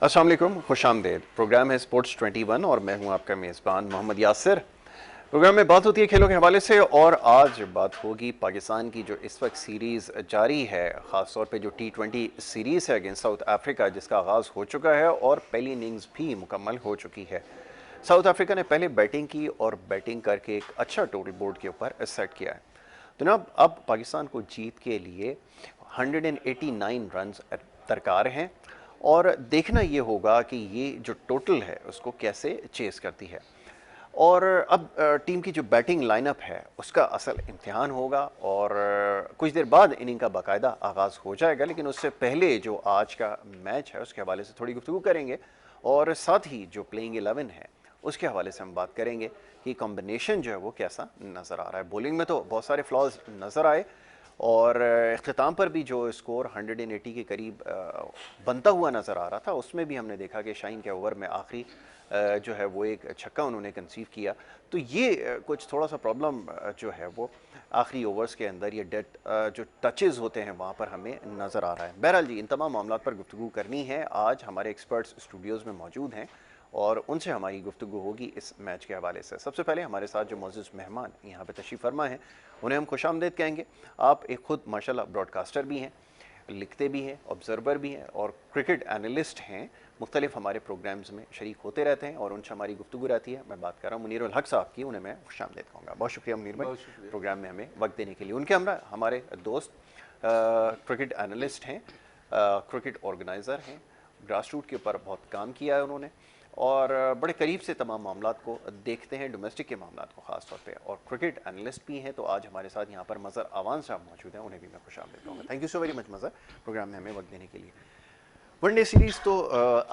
अस्सलाम वालेकुम, खुशामदीद। प्रोग्राम है स्पोर्ट्स 21 और मैं हूं आपका मेज़बान मोहम्मद यासिर। प्रोग्राम में बात होती है खेलों के हवाले से और आज बात होगी पाकिस्तान की जो इस वक्त सीरीज़ जारी है, ख़ास तौर पे जो T20 सीरीज़ है अगेंस्ट साउथ अफ्रीका, जिसका आगाज़ हो चुका है और पहली इनिंग्स भी मुकम्मल हो चुकी है। साउथ अफ्रीका ने पहले बैटिंग की और बैटिंग करके एक अच्छा टोटल बोर्ड के ऊपर सेट किया है। जनाब, अब पाकिस्तान को जीत के लिए 189 रन दरकार हैं और देखना ये होगा कि ये जो टोटल है उसको कैसे चेस करती है। और अब टीम की जो बैटिंग लाइनअप है उसका असल इम्तिहान होगा और कुछ देर बाद इनिंग का बाकायदा आगाज़ हो जाएगा, लेकिन उससे पहले जो आज का मैच है उसके हवाले से थोड़ी गुफ्तगू करेंगे और साथ ही जो प्लेइंग 11 है उसके हवाले से हम बात करेंगे कि कॉम्बिनेशन जो है वो कैसा नज़र आ रहा है। बॉलिंग में तो बहुत सारे फ्लॉज नज़र आए और अख्ताम पर भी जो स्कोर 180 के करीब बनता हुआ नज़र आ रहा था, उसमें भी हमने देखा कि शाहीन के ओवर में आखिरी जो है वो एक छक्का उन्होंने कंसीव किया। तो ये कुछ थोड़ा सा प्रॉब्लम जो है वो आखिरी ओवर्स के अंदर ये डेड जो टचेज़ होते हैं वहाँ पर हमें नज़र आ रहा है। बहरहाल जी, इन तमाम मामलात पर गुफ्तगू करनी है। आज हमारे एक्सपर्ट्स स्टूडियोज़ में मौजूद हैं और उनसे हमारी गुफ्तगू होगी इस मैच के हवाले से। सबसे पहले हमारे साथ जो मोअज़्ज़ज़ मेहमान यहाँ पे तशरीफ़ फरमा हैं उन्हें हम खुशामदीद कहेंगे। आप एक ख़ुद माशाल्लाह ब्रॉडकास्टर भी हैं, लिखते भी हैं, ऑब्ज़र्वर भी हैं और क्रिकेट एनालिस्ट हैं। मुख्तलिफ हमारे प्रोग्राम्स में शरीक होते रहते हैं और उनसे हमारी गुफ्तगू रहती है। मैं बात कर रहा हूँ मुनीरुल हक साहब की, उन्हें मैं खुशामदीद कहूँगा। बहुत शुक्रिया मुनीर भाई प्रोग्राम में हमें वक्त देने के लिए। उनके हमरा हमारे दोस्त क्रिकेट एनालिस्ट हैं, क्रिकेट ऑर्गेनाइज़र हैं, ग्रास रूट के ऊपर बहुत काम किया है उन्होंने और बड़े करीब से तमाम मामलात को देखते हैं, डोमेस्टिक के मामलात को ख़ास तौर पे, और क्रिकेट एनालिस्ट भी हैं। तो आज हमारे साथ यहाँ पर मज़हर अवान साहब मौजूद हैं, उन्हें भी मैं खुशामदीद कहूँगा। Thank you so very much Mazhar, programme में हमें वक्त देने के लिए। वनडे सीरीज़ तो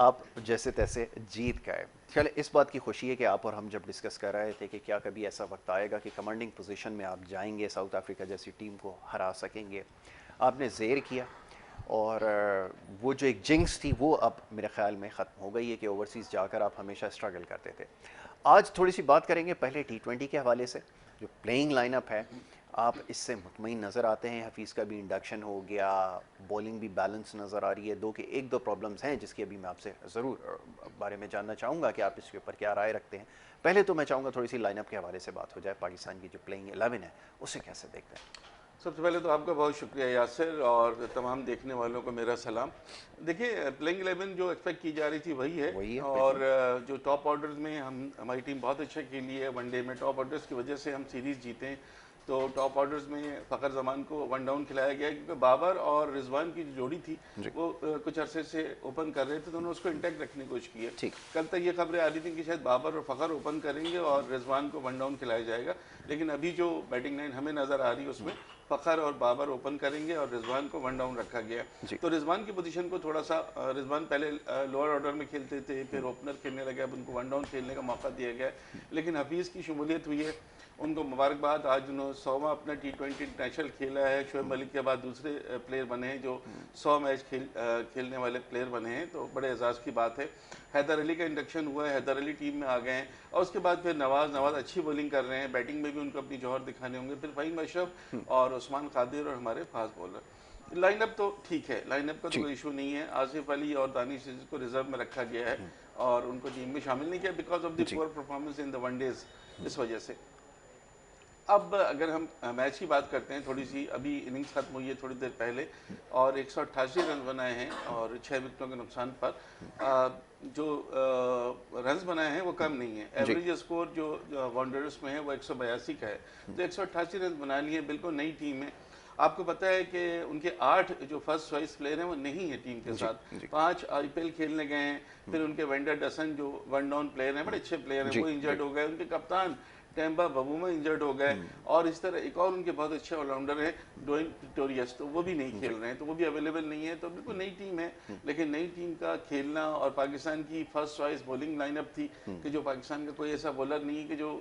आप जैसे तैसे जीत गए। चले, इस बात की खुशी है कि आप और हम जब डिस्कस कर रहे थे कि क्या कभी ऐसा वक्त आएगा कि कमांडिंग पोजीशन में आप जाएंगे, साउथ अफ्रीका जैसी टीम को हरा सकेंगे। आपने ज़ेर किया और वो जो एक जिंक्स थी वो अब मेरे ख़्याल में ख़त्म हो गई है कि ओवरसीज़ जाकर आप हमेशा स्ट्रगल करते थे। आज थोड़ी सी बात करेंगे पहले T20 के हवाले से। जो प्लेइंग लाइनअप है, आप इससे मुतमईन नज़र आते हैं? हफीज़ का भी इंडक्शन हो गया, बॉलिंग भी बैलेंस नज़र आ रही है। दो के एक दो प्रॉब्लम्स हैं जिसकी अभी मैं आपसे ज़रूर बारे में जानना चाहूँगा कि आप इसके ऊपर क्या राय रखते हैं। पहले तो मैं चाहूँगा थोड़ी सी लाइनअप के हवाले से बात हो जाए। पाकिस्तान की जो प्लेइंग 11 है उसे कैसे देखते हैं? सबसे पहले तो आपका बहुत शुक्रिया यासिर और तमाम देखने वालों को मेरा सलाम। देखिए, प्लेइंग 11 जो एक्सपेक्ट की जा रही थी वही है और जो टॉप ऑर्डर्स में हमारी टीम बहुत अच्छा खेली है। वनडे में टॉप ऑर्डर्स की वजह से हम सीरीज़ जीते। तो टॉप ऑर्डर्स में फ़खर जमान को वन डाउन खिलाया गया क्योंकि बाबर और रिजवान की जो जोड़ी थी वो कुछ अरसे से ओपन कर रहे थे, तो उन्होंने उसको इंटैक्ट रखने की कोशिश की है। कल तक ये खबरें आ रही थी कि शायद बाबर और फ़खर ओपन करेंगे और रिजवान को वन डाउन खिलाया जाएगा, लेकिन अभी जो बैटिंग लाइन हमें नज़र आ रही है उसमें फ़खर और बाबर ओपन करेंगे और रिजवान को वन डाउन रखा गया। तो रिजवान की पोजीशन को थोड़ा सा, रिजवान पहले लोअर ऑर्डर में खेलते थे, फिर ओपनर खेलने लगे, अब उनको वन डाउन खेलने का मौका दिया गया। लेकिन हफीज़ की शमूलियत हुई है, उनको मुबारकबाद। आज उन्होंने 100वां अपना T20 इंटरनेशनल खेला है। शोएब मलिक के बाद दूसरे प्लेयर बने हैं जो 100 मैच खेलने वाले प्लेयर बने हैं, तो बड़े एजाज़ की बात है। हैदर अली का इंडक्शन हुआ है, हैदर अली टीम में आ गए हैं और उसके बाद फिर नवाज़ अच्छी बॉलिंग कर रहे हैं, बैटिंग में भी उनको अपनी जौहर दिखाने होंगे। फिर फ़हीम अशरफ और उस्मान खादिर और हमारे फास्ट बॉलर। लाइनअप तो ठीक है, लाइनअप का तो कोई इशू नहीं है। आसिफ अली और दानिश को रिजर्व में रखा गया है और उनको टीम में शामिल नहीं किया because of the poor performance in the one-days, इस वजह से। अब अगर हम मैच की बात करते हैं, थोड़ी सी अभी इनिंग्स खत्म हुई है थोड़ी देर पहले और 188 रन बनाए हैं और 6 विकेटों के नुकसान पर। जो रन्स बनाए हैं वो कम नहीं है। एवरेज स्कोर जो वॉन्डरर्स में है वो 182 का है, तो 188 रन बना लिए। बिल्कुल नई टीम है। आपको पता है कि उनके 8 जो फर्स्ट चॉइस प्लेयर हैं वो नहीं है टीम के साथ। 5 IPL खेलने गए हैं। फिर उनके वेंडर डसन जो वन डाउन प्लेयर हैं, बड़े अच्छे प्लेयर हैं, वो इंजर्ड हो गए। उनके कप्तान टेम्बा बबूमा इंजर्ड हो गए और इस तरह एक और उनके बहुत अच्छे ऑलराउंडर हैं डोइन प्रिटोरियस, तो वो भी नहीं खेल रहे हैं, तो वो भी अवेलेबल नहीं है। तो बिल्कुल नई टीम है, लेकिन नई टीम का खेलना और पाकिस्तान की फर्स्ट चॉइस बॉलिंग लाइनअप थी कि जो पाकिस्तान का कोई ऐसा बॉलर नहीं है कि जो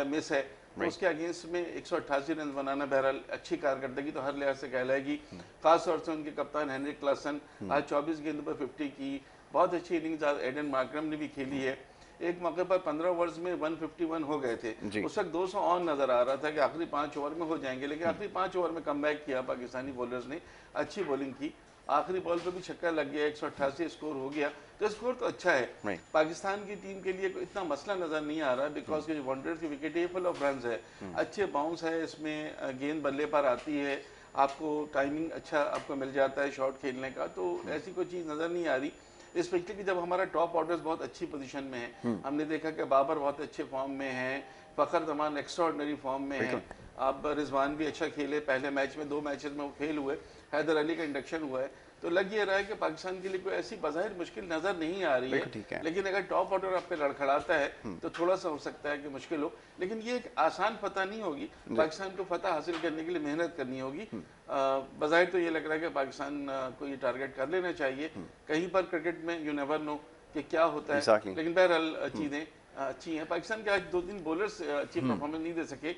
मिस है, तो उसके अगेंस्ट में 188 रन बनाना बहरहाल अच्छी कारकर्दगी तो हर लिहाज से कहलाएगी। खासतौर से उनके कप्तान हेनरिक क्लासन आज 24 गेंद पर 50 की बहुत अच्छी इनिंग्स एडन मार्करम ने भी खेली है। एक मौके पर 15 ओवर्स में 151 हो गए थे, उस वक्त 200 ऑन नजर आ रहा था कि आखिरी 5 ओवर में हो जाएंगे, लेकिन आखिरी 5 ओवर में कमबैक किया पाकिस्तानी बॉलर्स ने, अच्छी बॉलिंग की। आखिरी बॉल पे भी छक्का लग गया, 188 स्कोर हो गया, तो स्कोर तो अच्छा है। पाकिस्तान की टीम के लिए कोई इतना मसला नजर नहीं आ रहा है, बिकॉज के वनडर की विकेट ये फुल ऑफ रन है, अच्छे बाउंस है इसमें, गेंद बल्ले पर आती है, आपको टाइमिंग अच्छा आपको मिल जाता है शॉट खेलने का, तो ऐसी कोई चीज़ नज़र नहीं आ रही। स्पेशली कि जब हमारा टॉप ऑर्डर्स बहुत अच्छी पोजीशन में है, हमने देखा कि बाबर बहुत अच्छे फॉर्म में है, फ़खर जमान एक्स्ट्राऑर्डिनरी फॉर्म में है, अब रिजवान भी अच्छा खेले, पहले मैच में 2 मैचेस में वो फेल हुए, हैदर अली का इंडक्शन हुआ है, तो लग ये रहा है कि पाकिस्तान के लिए कोई ऐसी बज़ाहिर मुश्किल नज़र नहीं आ रही है, लेकिन अगर टॉप ऑर्डर आप पे लड़खड़ाता है तो थोड़ा सा हो सकता है कि मुश्किल हो, लेकिन ये एक आसान फतह नहीं होगी, पाकिस्तान को फतह हासिल करने के लिए मेहनत करनी होगी। बज़ाहिर तो ये लग रहा है कि पाकिस्तान को ये टारगेट कर लेना चाहिए, कहीं पर क्रिकेट में यू नेवर नो कि क्या होता है, लेकिन बहरहाल चीज़ें अच्छी हैं। पाकिस्तान के आज 2-3 बॉलर्स अच्छी परफॉर्मेंस नहीं दे सके,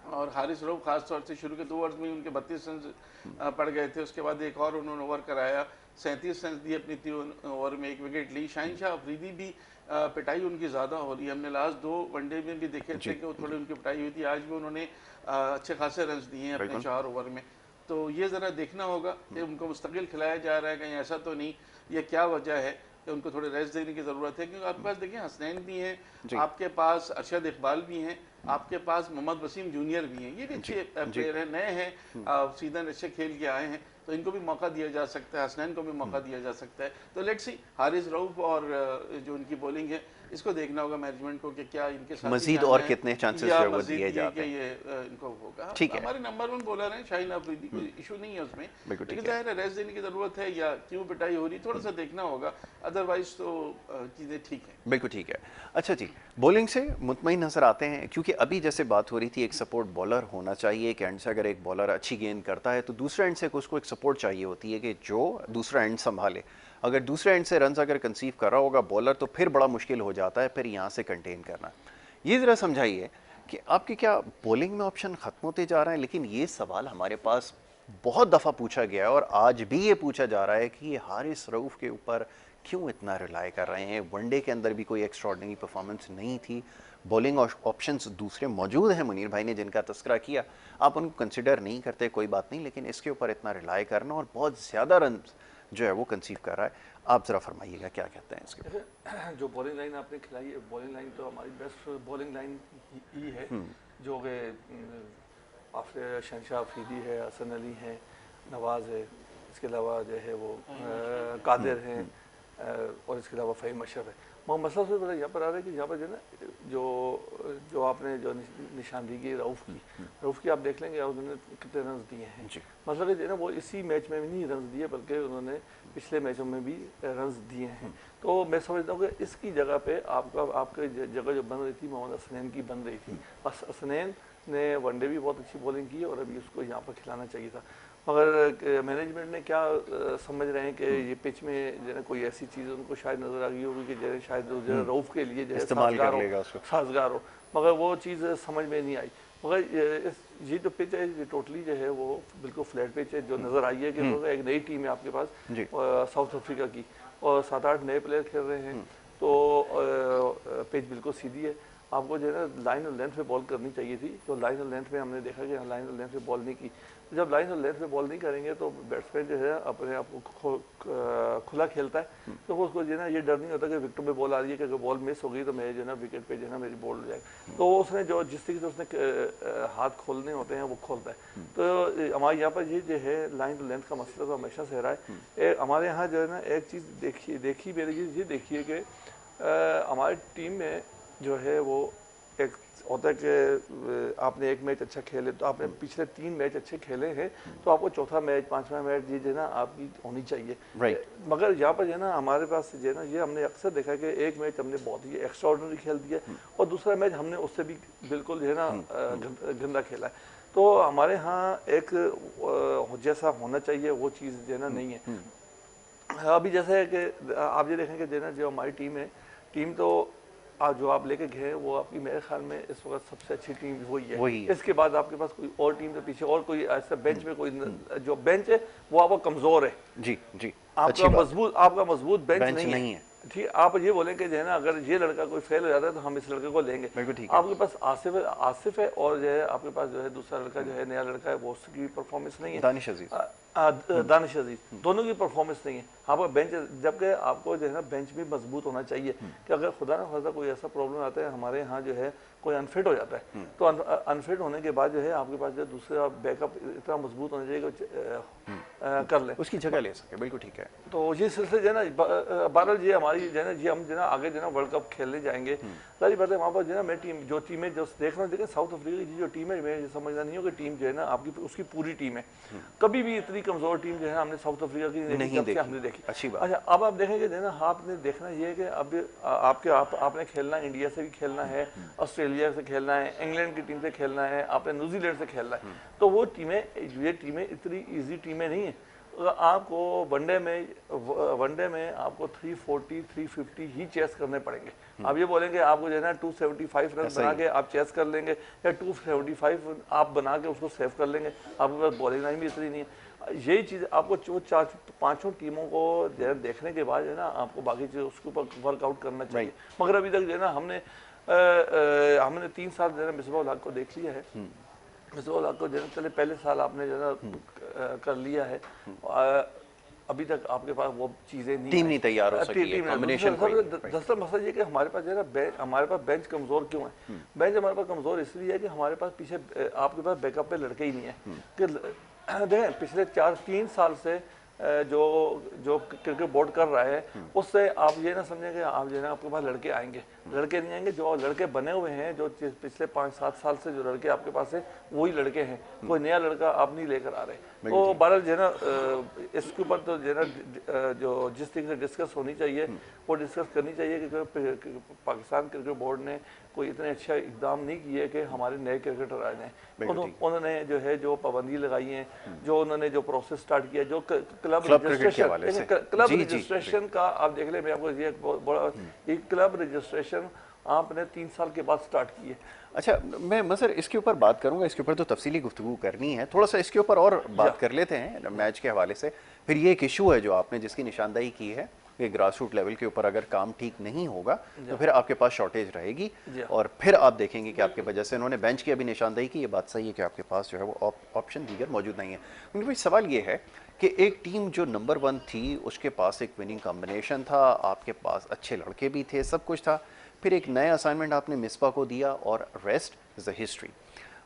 और हारिस रऊफ खास तौर से शुरू के 2 ओवर्स में उनके 32 रन पड़ गए थे, उसके बाद एक और उन्होंने ओवर कराया, 37 रन दिए अपनी 3 ओवर में, 1 विकेट ली। शाहीन शाह अफरीदी भी पिटाई उनकी ज़्यादा हो रही है, हमने लास्ट 2 वनडे में भी देखे थे कि वो थोड़ी उनकी पिटाई हुई थी, आज भी उन्होंने अच्छे खासे रन दिए हैं अपने 4 ओवर में, तो ये ज़रा देखना होगा कि उनको मुस्तकिल खिलाया जा रहा है, कहीं ऐसा तो नहीं, ये क्या वजह है कि उनको थोड़े रेस्ट देने की ज़रूरत है, क्योंकि आपके पास देखिए हसनैन भी हैं, आपके पास अरशद इकबाल भी हैं, आपके पास मोहम्मद वसीम जूनियर भी हैं, ये भी अच्छे प्लेयर हैं, नए हैं, सीजन अच्छे खेल के आए हैं, तो इनको भी मौका दिया जा सकता है, हसनैन को भी मौका दिया जा सकता है, तो लेट्स सी हारिस रऊफ और जो उनकी बॉलिंग है इसको देखना होगा मैनेजमेंट को कि क्या इनके साथ मजीद और कितने चांसेस जो वो दिए जाते हैं, ये इनको होगा। ठीक है, हमारे नंबर 1 बॉलर हैं शाहीन अफरीदी, कोई इशू नहीं है उसमें, लेकिन जाहिर है रेस्ट देने की जरूरत है या क्यों पिटाई हो रही थोड़ा सा देखना होगा, अदरवाइज तो चीज़ें ठीक हैं। बिल्कुल ठीक है। अच्छा जी, बॉलिंग से मुतमईन नजर आते हैं, क्योंकि अभी जैसे बात हो रही थी एक सपोर्ट बॉलर होना चाहिए, एक एंड से अगर एक बॉलर अच्छी गेंद करता है तो दूसरे एंड से उसको एक सपोर्ट चाहिए होती है कि जो दूसरा एंड संभाले, अगर दूसरे एंड से रन अगर कंसीव कर रहा होगा बॉलर तो फिर बड़ा मुश्किल हो जाता है फिर यहाँ से कंटेन करना। ये ज़रा समझाइए कि आपके क्या बॉलिंग में ऑप्शन ख़त्म होते जा रहे हैं, लेकिन ये सवाल हमारे पास बहुत दफ़ा पूछा गया है और आज भी ये पूछा जा रहा है कि ये हारिस रऊफ के ऊपर क्यों इतना रिलाई कर रहे हैं। वनडे के अंदर भी कोई एक्स्ट्राऑर्डिनरी परफॉर्मेंस नहीं थी, बॉलिंग ऑप्शंस दूसरे मौजूद हैं, मुनीर भाई ने जिनका तस्करा किया, आप उनको कंसिडर नहीं करते कोई बात नहीं, लेकिन इसके ऊपर इतना रिलाई करना और बहुत ज़्यादा रन जो है वो कंसीव कर रहा है, आप ज़रा फरमाइएगा क्या कहते हैं इसके। जो बॉलिंग लाइन आपने खिलाई है, बॉलिंग लाइन तो हमारी बेस्ट बॉलिंग लाइन ही है, जो कि आफ्टर शहनशाह अफरीदी है, हसन अली है, नवाज़ है, इसके अलावा जो है वो कादिर हैं, और इसके अलावा फ़हीम अशरफ है। मगर मसला से बड़ा यहाँ पर आ रहा है कि यहाँ पर जो है ना जो आपने जो निशानदेही की रऊफ़ की आप देख लेंगे उन्होंने कितने रन दिए हैं, मतलब जो है ना वो इसी मैच में भी नहीं रन दिए बल्कि उन्होंने पिछले मैचों में भी रन दिए हैं। तो मैं समझता हूँ कि इसकी जगह पे आपके जगह जो बन रही थी मोहम्मद हसनैन की बन रही थी, बस हसनैन ने वनडे भी बहुत अच्छी बॉलिंग की और अभी उसको यहाँ पर खिलाना चाहिए था, मगर मैनेजमेंट ने क्या समझ रहे हैं कि ये पिच में जो है कोई ऐसी चीज़ उनको शायद नज़र आ गई होगी कि जो शायद रऊफ़ के लिए जो है साजगार हो, मगर वो चीज़ समझ में नहीं आई। मगर ये जो पिच है ये टोटली जो है वो बिल्कुल फ्लैट पिच है, जो नज़र आई है कि एक नई टीम है आपके पास साउथ अफ्रीका की और 7-8 नए प्लेयर खेल रहे हैं, तो पिच बिल्कुल सीधी है, आपको जो है ना लाइन और लेंथ पे बॉल करनी चाहिए थी, तो लाइन और लेंथ में हमने देखा कि लाइन और लेंथ पे बॉल नहीं की, तो जब लाइन और लेंथ पे बॉल नहीं करेंगे तो बैट्समैन जो है अपने आप को खुला खेलता है, तो उसको जो है ना ये डर नहीं होता कि विकेट पे बॉल आ रही है कि अगर बॉल मिस हो गई तो मैं जो है ना विकेट पे जो है ना मेरी बॉल हो जाएगी, तो उसने जो जिस तरीके से उसने हाथ खोलने होते हैं वो खोलता है। तो हमारे यहाँ पर ये जो है लाइन और लेंथ का मसला तो हमेशा से रहा है। हमारे यहाँ जो है ना एक चीज़ देखी मेरी ये देखिए कि हमारी टीम में जो है वो एक होता है कि आपने एक मैच अच्छा खेले तो आपने पिछले 3 मैच अच्छे खेले हैं तो आपको चौथा मैच 5वां मैच ये जो है ना आपकी होनी चाहिए, मगर यहाँ पर जो है ना हमारे पास जो है ना ये हमने अक्सर देखा कि एक मैच हमने बहुत ही एक्स्ट्राऑर्डिनरी खेल दिया और दूसरा मैच हमने उससे भी बिल्कुल जो है ना गंदा खेला है, तो हमारे यहाँ एक जैसा होना चाहिए वो चीज़ जो है ना नहीं है। अभी जैसे है कि आप ये देखें कि जो है ना जो हमारी टीम तो आज जो आप लेके गए वो आपकी मेरे ख्याल में इस वक्त सबसे अच्छी टीम वही है। इसके बाद आपके पास कोई और टीम के पीछे और कोई ऐसा बेंच में कोई जो बेंच है वो आपका कमजोर है, जी जी, आपका मजबूत बेंच नहीं है, ठीक, आप ये बोलें कि जो है ना अगर ये लड़का कोई फेल हो जाता है तो हम इस लड़के को लेंगे। बिल्कुल ठीक है। आपके पास आसिफ है और जो है आपके पास जो है दूसरा लड़का जो है नया लड़का है, वो उसकी परफॉर्मेंस नहीं है, दानिश अजीज। दानिश अजीज, दोनों की परफॉर्मेंस नहीं है। आपका बेंच, जबकि आपको जो है ना बेंच भी मजबूत होना चाहिए कि अगर खुदा ना खास्ता कोई ऐसा प्रॉब्लम आता है हमारे यहाँ जो है कोई अनफिट हो जाता है, तो अनफिट होने के बाद जो है आपके पास जो दूसरा बैकअप इतना मजबूत होना चाहिए कि कर लें, उसकी जगह ले सके। बिल्कुल ठीक है। तो ये सिलसिले जो है ना बहरहाल ये हमारी जो है ना ये हम जो है ना आगे जो है ना वर्ल्ड कप खेलने जाएंगे, सारी बातें वहाँ पर जो है ना मैं टीम जो टीमें जो देखना देखें साउथ अफ्रीका की जो टीम है, मैं ये समझना नहीं हो कि टीम जो है ना आपकी उसकी पूरी टीम है, कभी भी इतनी कमजोर टीम जो है हमने साउथ अफ्रीका की नहीं देखी, हमने देखी। अच्छी बात। अच्छा, अब आप देखेंगे जो है ना आपने देखना ये है कि अब आपने खेलना है, इंडिया से भी खेलना है, ऑस्ट्रेलिया से खेलना है, इंग्लैंड की टीम से खेलना है, आपने न्यूजीलैंड से खेलना है, तो वो टीमें ये टीमें इतनी ईजी टीमें नहीं है। आपको वनडे में आपको 340 350 ही चेस करने पड़ेंगे। आप ये बोलेंगे आपको जो है ना 275 रन बना के आप चेस कर लेंगे या 275 आप बना के उसको सेव कर लेंगे, आपके पास बॉलिंग लाइन भी इतनी नहीं है। यही चीज़ आपको पांचों टीमों को जो है देखने के बाद जो है ना आपको बाकी चीज़ उसके ऊपर वर्कआउट करना चाहिए। मगर अभी तक जो है ना हमने 3 साल जो है ना मिसबाह उल हक को देख लिया है। मिसबाह उल हक को जो है चले पहले साल आपने जो है कर लिया है, अभी तक आपके पास वो चीज़ें नहीं, टीम नहीं तैयार हो सकी है, कॉम्बिनेशन कोई। दरअसल मसला ये कि हमारे पास जो है ना हमारे पास बेंच कमज़ोर क्यों है? बेंच हमारे पास कमज़ोर इसलिए है कि हमारे पास पीछे आपके पास बैकअप पे लड़के ही नहीं है। कि देखें पिछले 3 साल से जो क्रिकेट बोर्ड कर रहा है उससे आप ये ना समझें कि आप जो है ना आपके पास लड़के आएंगे, लड़के नहीं आएंगे। जो लड़के बने हुए हैं जो पिछले 5-7 साल से जो लड़के आपके पास है वही लड़के हैं, कोई नया लड़का आप नहीं लेकर आ रहे। तो बहरहाल जो है ना इसके ऊपर तो जो है ना जो जिस तरीके से डिस्कस होनी चाहिए वो डिस्कस करनी चाहिए कि पाकिस्तान क्रिकेट बोर्ड ने कोई इतने अच्छा इकदाम नहीं किए कि हमारे नए क्रिकेटर आ जाएँ। उन्होंने जो है जो पाबंदी लगाई है, जो उन्होंने जो प्रोसेस स्टार्ट किया, जो क्लब रजिस्ट्रेशन का आप देख लें, मैं आपको ये बड़ा क्लब रजिस्ट्रेशन आपने 3 साल के बाद स्टार्ट किए। अच्छा, मैं मसर इसके ऊपर बात करूंगा, इसके ऊपर तो तफसीली गुफ्तगू करनी है, थोड़ा सा इसके ऊपर और बात कर लेते हैं मैच के हवाले से। फिर ये एक इशू है जो आपने जिसकी निशानदाही की है कि ग्रास रूट लेवल के ऊपर अगर काम ठीक नहीं होगा तो फिर आपके पास शॉर्टेज रहेगी, और फिर आप देखेंगे कि आपके वजह से उन्होंने बेंच की अभी निशानदाही की, ये बात सही है कि आपके पास जो है वो ऑप्शन दीगर मौजूद नहीं है। क्योंकि भाई सवाल ये है कि एक टीम जो नंबर 1 थी उसके पास एक विनिंग कॉम्बिनेशन था, आपके पास अच्छे लड़के भी थे, सब कुछ था, फिर एक नया असाइनमेंट आपने मिसबा को दिया और रेस्ट इज़ द हिस्ट्री।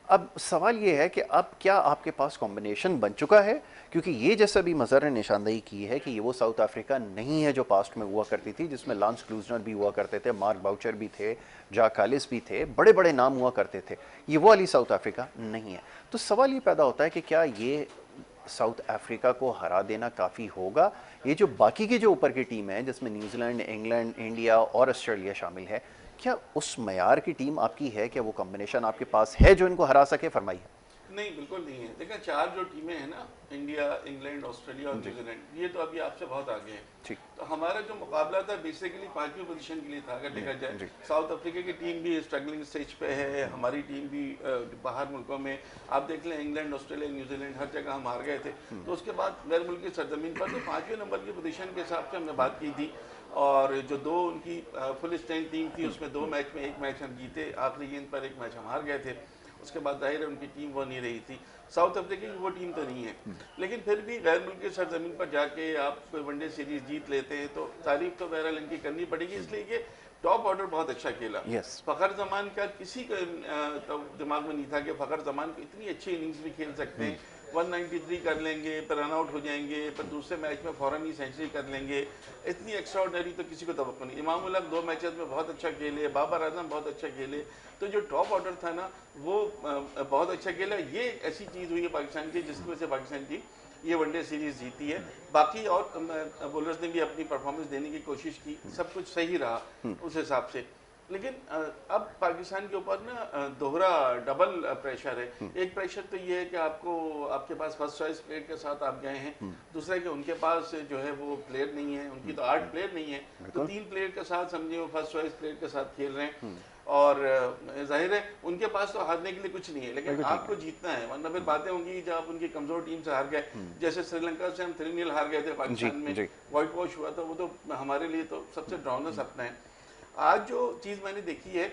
अब सवाल ये है कि अब क्या आपके पास कॉम्बिनेशन बन चुका है? क्योंकि ये जैसा भी मज़र ने निशानदेही की है कि ये वो साउथ अफ्रीका नहीं है जो पास्ट में हुआ करती थी, जिसमें लांस क्लूजनर भी हुआ करते थे, मार्क बाउचर भी थे, जाक कालिस भी थे, बड़े बड़े नाम हुआ करते थे। ये वो वाली साउथ अफ्रीका नहीं है। तो सवाल ये पैदा होता है कि क्या ये साउथ अफ्रीका को हरा देना काफ़ी होगा? ये जो बाकी की जो ऊपर की टीम है जिसमें न्यूजीलैंड, इंग्लैंड, इंडिया और ऑस्ट्रेलिया शामिल है, क्या उस मयार की टीम आपकी है? क्या वो कॉम्बिनेशन आपके पास है जो इनको हरा सके? फरमाइए। नहीं, बिल्कुल नहीं है। देखा 4 जो टीमें हैं ना, इंडिया, इंग्लैंड, ऑस्ट्रेलिया और न्यूजीलैंड, ये तो अभी आपसे बहुत आगे हैं। तो हमारा जो मुकाबला था बेसिकली 5वीं पोजीशन के लिए था। अगर देखा जाए साउथ अफ्रीका की टीम भी स्ट्रगलिंग स्टेज पे है, हमारी टीम भी बाहर मुल्कों में आप देख लें, इंग्लैंड, ऑस्ट्रेलिया, न्यूजीलैंड हर जगह हम हार गए थे। तो उसके बाद गैर मुल्क की सरजमीन पर तो 5वें नंबर की पोजीशन के हिसाब से हमने बात की थी, और जो 2 उनकी फुल स्ट्रेंथ टीम थी उसमें 2 मैच में 1 मैच हम जीते, आखिरी गेंद पर 1 मैच हम हार गए थे। उसके बाद जाहिर है उनकी टीम वो नहीं रही थी, साउथ अफ्रीका की वो टीम तो नहीं है। लेकिन फिर भी गैर मुल्क की सरजमीन पर जाके आप कोई वनडे सीरीज जीत लेते हैं तो तारीफ तो बहरहाल इनकी करनी पड़ेगी, इसलिए कि टॉप ऑर्डर बहुत अच्छा खेला। फ़खर जमान का किसी का तो दिमाग में नहीं था कि फ़खर जमान को इतनी अच्छी इनिंग्स भी खेल सकते हैं। 193 कर लेंगे, फिर रन आउट हो जाएंगे, फिर दूसरे मैच में फ़ौरन ही सेंचुरी कर लेंगे, इतनी एक्स्ट्रा ऑर्डनरी तो किसी को तवक्को नहीं। इमाम उल हक 2 मैचेस में बहुत अच्छा खेले, बाबर आजम बहुत अच्छा खेले, तो जो टॉप ऑर्डर था ना वो बहुत अच्छा खेला। ये एक ऐसी चीज़ हुई है पाकिस्तान की जिसकी वजह से पाकिस्तान की ये वनडे सीरीज़ जीती है। बाकी और बॉलर्स ने भी अपनी परफॉर्मेंस देने की कोशिश की, सब कुछ सही रहा उस हिसाब से। लेकिन अब पाकिस्तान के ऊपर ना दोहरा डबल प्रेशर है। एक प्रेशर तो ये है कि आपके पास फर्स्ट चॉइस प्लेयर के साथ आप गए हैं, दूसरा कि उनके पास जो है वो प्लेयर नहीं है, उनकी तो 8 प्लेयर नहीं है, तो 3 प्लेयर के साथ समझे वो फर्स्ट चॉइस प्लेयर के साथ खेल रहे हैं। और जाहिर है उनके पास तो हारने के लिए कुछ नहीं है, लेकिन आपको जीतना है, वरना फिर बातें होंगी जब आप उनकी कमजोर टीम से हार गए, जैसे श्रीलंका से हम 3-0 हार गए थे पाकिस्तान में, व्हाइट वॉश हुआ था, वो तो हमारे लिए तो सबसे डरावना सपना है। आज जो चीज़ मैंने देखी है,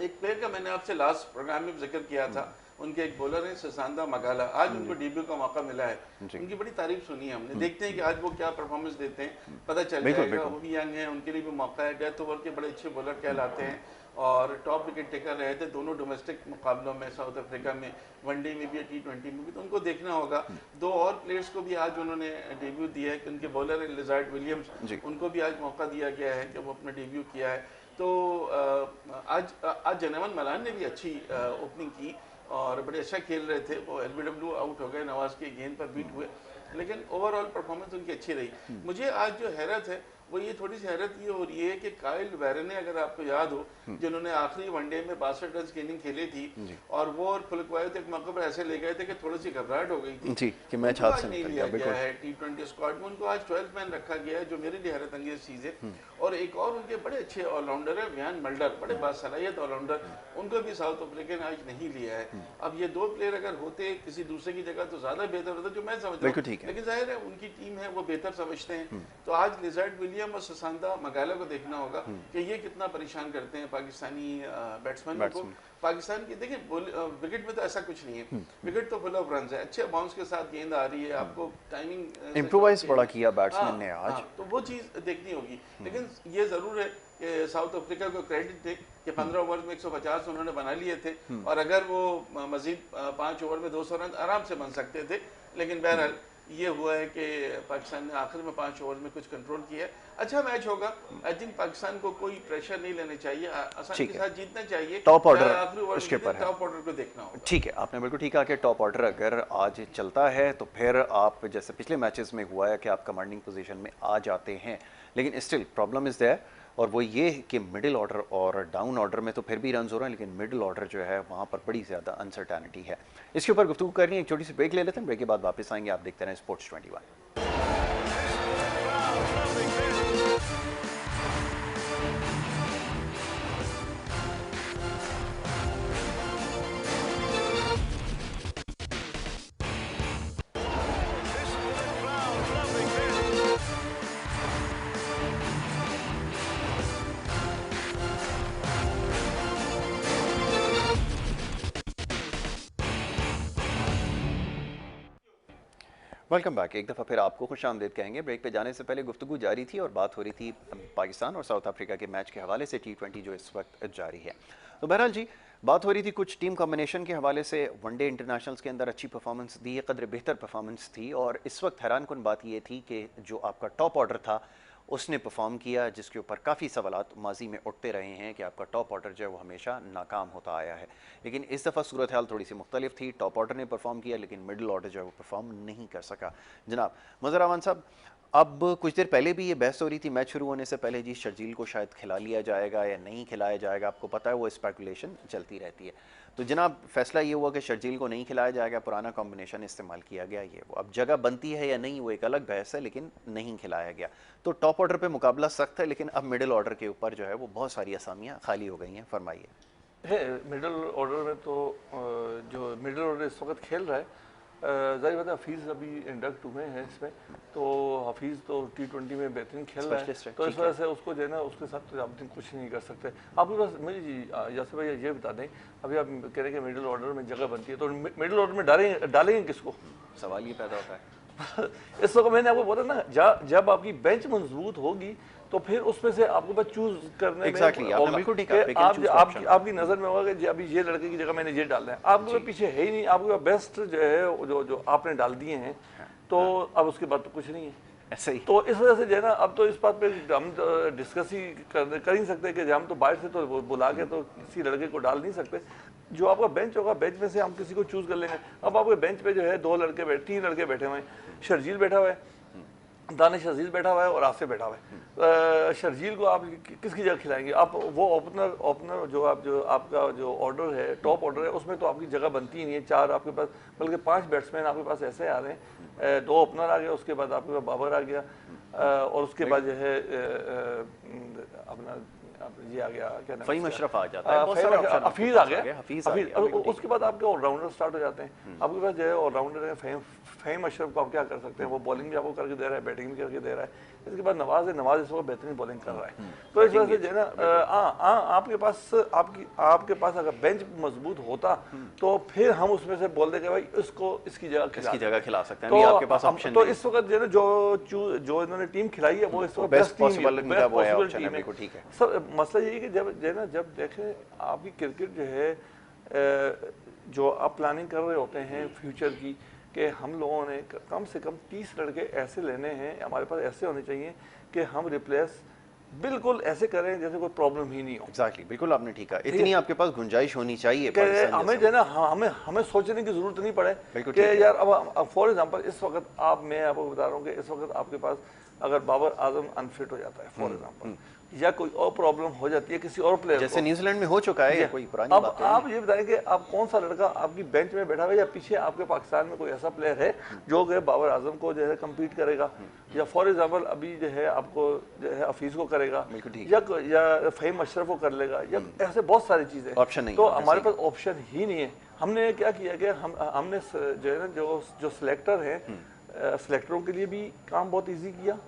एक प्लेयर का मैंने आपसे लास्ट प्रोग्राम में जिक्र किया था, उनके एक बॉलर है ससांदा मगाला, आज उनको डेब्यू का मौका मिला है, उनकी बड़ी तारीफ सुनी है हमने, देखते हैं कि आज वो क्या परफॉर्मेंस देते हैं, पता चल जाएगा। वो भी यंग है, उनके लिए भी मौका है, डेथ ओवर के बड़े अच्छे बॉलर कहलाते हैं और टॉप विकेट टेकर रहे थे दोनों डोमेस्टिक मुकाबलों में, साउथ अफ्रीका में, वनडे में भी, T20 में भी, तो उनको देखना होगा। दो और प्लेयर्स को भी आज उन्होंने डेब्यू दिया है, उनके बॉलर है लिजार्ड विलियम्स, उनको भी आज मौका दिया गया है कि वो अपना डेब्यू किया है। तो आज जनवन मलान ने भी अच्छी ओपनिंग की और बड़े अच्छा खेल रहे थे, वो LBW आउट हो गए, नवाज के गेंद पर बीट हुए, लेकिन ओवरऑल परफॉर्मेंस उनकी अच्छी रही। मुझे आज जो हैरत है वो ये थोड़ी सी हैरत ये हो रही है कि काइल वेरने, अगर आपको याद हो, जिन्होंने आखिरी वनडे में 62 रन की इनिंग खेली थी और वो और फुलकवायो एक मौके पर ऐसे ले गए थे कि थोड़ी सी घबराहट हो गई थी जी कि मैच हाथ से नहीं लिया गया है T20 स्क्वाड में, उनको आज 12th मैन रखा गया है, जो मेरे लिए हैरत अंगेज चीज़ है। और एक और उनके बड़े अच्छे ऑलराउंडर है व्यान मल्डर, बड़े बासलाहियत ऑलराउंडर, उनको भी साउथ अफ्रीका ने आज नहीं लिया है। अब ये दो प्लेयर अगर होते किसी दूसरे की जगह तो ज्यादा बेहतर होता, जो मैं समझता हूँ, लेकिन जाहिर है उनकी टीम है, वो बेहतर समझते हैं। तो आज लिजार्ड विलियम और ससांदा मगाला को देखना होगा कि ये कितना परेशान करते हैं पाकिस्तानी बैट्समैन को। पाकिस्तान की देखिए विकेट में तो ऐसा कुछ नहीं है, विकेट तो फुल ऑफ रन है, अच्छे बाउंस के साथ गेंद आ रही है, आपको टाइमिंग इम्प्रोवाइज बड़ा किया बैट्समैन ने आज, तो वो चीज़ देखनी होगी। लेकिन ये ज़रूर है कि साउथ अफ्रीका को क्रेडिट थे कि 15 ओवर में 150 उन्होंने बना लिए थे, और अगर वो मजीद 5 ओवर में 200 रन आराम से बन सकते थे, लेकिन बहरहाल ये हुआ है कि पाकिस्तान ने आखिर में 5 ओवर में कुछ कंट्रोल किया। अच्छा मैच होगा, आई थिंक पाकिस्तान को कोई प्रेशर नहीं लेना चाहिए, आसानी के साथ जीतना चाहिए। टॉप ऑर्डर उसके ऊपर है, टॉप ऑर्डर को देखना होगा। ठीक है, आपने बिल्कुल ठीक कहा कि टॉप ऑर्डर अगर आज चलता है तो फिर आप, जैसे पिछले मैचेस में हुआ है कि आप कमांडिंग पोजीशन में आ जाते हैं, लेकिन स्टिल प्रॉब्लम इज देयर, और वो ये कि मिडिल ऑर्डर और डाउन ऑर्डर में तो फिर भी रन हो रहे हैं, लेकिन मिडिल ऑर्डर जो है वहाँ पर बड़ी ज़्यादा अनसर्टेनिटी है। इसके ऊपर गुफ्तगू करनी है, एक छोटी सी ब्रेक ले लेते हैं, ब्रेक के बाद वापस आएंगे। आप देखते रहें स्पोर्ट्स 21। Welcome back. एक दफ़ा फिर आपको खुश आमदीद कहेंगे। ब्रेक पे जाने से पहले गुफ्तगू जारी थी और बात हो रही थी पाकिस्तान और साउथ अफ्रीका के मैच के हवाले से, T20 जो इस वक्त जारी है। तो बहरहाल जी, बात हो रही थी कुछ टीम कॉम्बिनेशन के हवाले से। वनडे इंटरनेशनल्स के अंदर अच्छी परफॉर्मेंस दी है, कदर बेहतर परफॉर्मेंस थी, और इस वक्त हैरान कुन बात यह थी कि जो आपका टॉप ऑर्डर था उसने परफॉर्म किया, जिसके ऊपर काफ़ी सवालात माजी में उठते रहे हैं कि आपका टॉप ऑर्डर जो है वो हमेशा नाकाम होता आया है। लेकिन इस दफ़ा सूरत हाल थोड़ी सी मुख्तलिफ थी, टॉप ऑर्डर ने परफॉर्म किया लेकिन मिडिल ऑर्डर जो है वो परफॉर्म नहीं कर सका। जनाब मज़हर अमान साहब, अब कुछ देर पहले भी ये बहस हो रही थी मैच शुरू होने से पहले, जी शर्जील को शायद खिला लिया जाएगा या नहीं खिलाया जाएगा, आपको पता है वो स्पेकुलेशन चलती रहती है। तो जनाब फैसला ये हुआ कि शर्जील को नहीं खिलाया जाएगा, पुराना कॉम्बिनेशन इस्तेमाल किया गया, ये वो अब जगह बनती है या नहीं वो एक अलग बहस है, लेकिन नहीं खिलाया गया। तो टॉप ऑर्डर पे मुकाबला सख्त है, लेकिन अब मिडिल ऑर्डर के ऊपर जो है वो बहुत सारी असामियाँ खाली हो गई हैं, फरमाइए। है मिडिल ऑर्डर में तो जो मिडिल ऑर्डर इस वक्त खेल रहा है, जाहिर बात है हफीज़ अभी इंडक्ट हुए हैं इसमें, तो हफीज़ तो T20 में बेहतरीन खेल रहा है, तो इस वजह से उसको जो है ना उसके साथ तो आप कुछ नहीं कर सकते। आपके पास मुझे जी यासिर भाई ये बता दें, अभी आप कह रहे हैं कि मिडिल ऑर्डर में जगह बनती है, तो मिडिल ऑर्डर में डालेंगे किसको? सवाल ये पैदा होता है। इस वक्त मैंने आपको बोला ना, जब आपकी बेंच मजबूत होगी तो फिर उसमें से आपके पास चूज करने exactly, में आपकी नजर में होगा कि अभी ये लड़के की जगह मैंने ये डालना है, आपके पास पीछे है ही नहीं, आपके पास बेस्ट जो है जो आपने डाल दिए हैं, तो अब उसके बाद तो कुछ नहीं है ऐसे ही। तो इस वजह से जो है ना, अब तो इस बात पे हम डिस्कस ही कर ही सकते हैं कि हम तो बाहर से तो बुला के तो किसी लड़के को डाल नहीं सकते। जो आपका बेंच होगा, बेंच में से हम किसी को चूज कर लेंगे। अब आपके बेंच पे जो है 3 लड़के बैठे हुए हैं, शर्जील बैठा हुआ है, दानिश अजीज बैठा हुआ है और आसिफ बैठा हुआ है। शर्जील को आप किसकी जगह खिलाएंगे? आप वो ओपनर जो आपका जो ऑर्डर है, टॉप ऑर्डर है, उसमें तो आपकी जगह बनती ही नहीं है। 4 आपके पास, बल्कि 5 बैट्समैन आपके पास ऐसे आ रहे हैं, 2 ओपनर आ गए, उसके बाद आपके पास बाबर आ गया, और उसके बाद जो है अपना ये आ गया, क्या नाम फ़हीम है अशरफ आ जाता है, बहुत सारे इसका, ऑप्शन हफीज़ आ गया, हफीज़ आ हफीज़, गया, और बिल्कुल ठीक उसके बाद आपके ऑलराउंडर स्टार्ट हो जाते हैं। आपके पास जो है ऑलराउंडर है, फ़हीम अशरफ को आप क्या कर सकते हैं, वो बॉलिंग भी आपको करके दे रहा है, बैटिंग भी करके दे रहा है। इसके बाद नवाज है, नवाज इस वक्त बेहतरीन बॉलिंग कर रहा है। तो इस वजह से जो है ना आपके पास अगर बेंच मजबूत होता तो फिर हम उसमें से बोल देंगे भाई इसको इसकी जगह खिला सकते हैं, तो अभी आपके पास ऑप्शन तो नहीं। इस वक्त जो है ना जो इन्होंने टीम खिलाई है वो इस वक्त बेस्ट बेस्ट टीम पॉसिबल है, इनका बेस्ट वो है, पॉसिबल ऑप्शन है, टीम है। बिल्कुल ठीक है। सब मसला यही है कि जब जो है ना, जब देखें आपकी क्रिकेट जो है जो आप प्लानिंग कर रहे होते हैं फ्यूचर की, कि हम लोगों ने कम से कम 30 लड़के ऐसे लेने हैं, हमारे पास ऐसे होने चाहिए कि हम रिप्लेस बिल्कुल ऐसे करें जैसे कोई प्रॉब्लम ही नहीं हो। एग्जैक्टली, बिल्कुल आपने ठीक कहा, इतनी आपके पास गुंजाइश होनी चाहिए पाकिस्तान हमें जो है ना, हमें सोचने की जरूरत नहीं पड़े कि यार अब फॉर एग्जांपल इस वक्त मैं आपको बता रहा हूँ कि इस वक्त आपके पास अगर बाबर आजम अनफिट हो जाता है फॉर एग्जांपल, या कोई और प्रॉब्लम हो जाती है किसी और प्लेयर जैसे न्यूजीलैंड में हो चुका है, कोई पुरानी बात अब आप ये बताएं कि आप कौन सा लड़का आपकी बेंच में बैठा हुआ है, या पीछे आपके पाकिस्तान में कोई ऐसा प्लेयर है जो कि बाबर आजम को जो है कम्पीट करेगा, या फॉर एग्जांपल अभी जो है आपको जो है हफीज़ को करेगा, या फ़हीम अशरफ को कर लेगा, या ऐसे बहुत सारी चीज़ें ऑप्शन नहीं, तो हमारे पास ऑप्शन ही नहीं है। हमने क्या किया कि हमने जो है ना जो सिलेक्टर हैं, सिलेक्टरों के लिए भी काम बहुत इजी किया,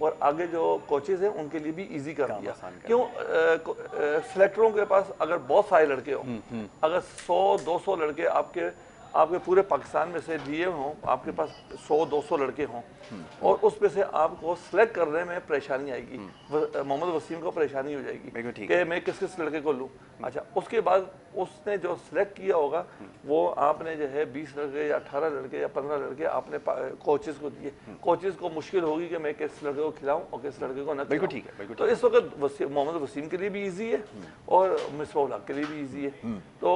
और आगे जो कोचेज हैं उनके लिए भी इजी कर दिया। क्यों? सिलेक्टरों के पास अगर बहुत सारे लड़के हों, अगर 100-200 लड़के आपके पूरे पाकिस्तान में से लिए हों, आपके पास 100-200 लड़के हों, और उसमें से आपको सिलेक्ट करने में परेशानी आएगी, मोहम्मद वसीम को परेशानी हो जाएगी कि मैं किस लड़के को लूँ। अच्छा, उसके बाद उसने जो सिलेक्ट किया होगा वो आपने जो है 20 लड़के या 18 लड़के या 15 लड़के आपने कोचेस को दिए, कोचेस को मुश्किल होगी कि मैं किस लड़के को खिलाऊं और किस लड़के को न खिलाऊं। ठीक है, तो इस वक्त मोहम्मद वसीम के लिए भी ईजी है और मिसबाह उल हक के लिए भी ईजी है। तो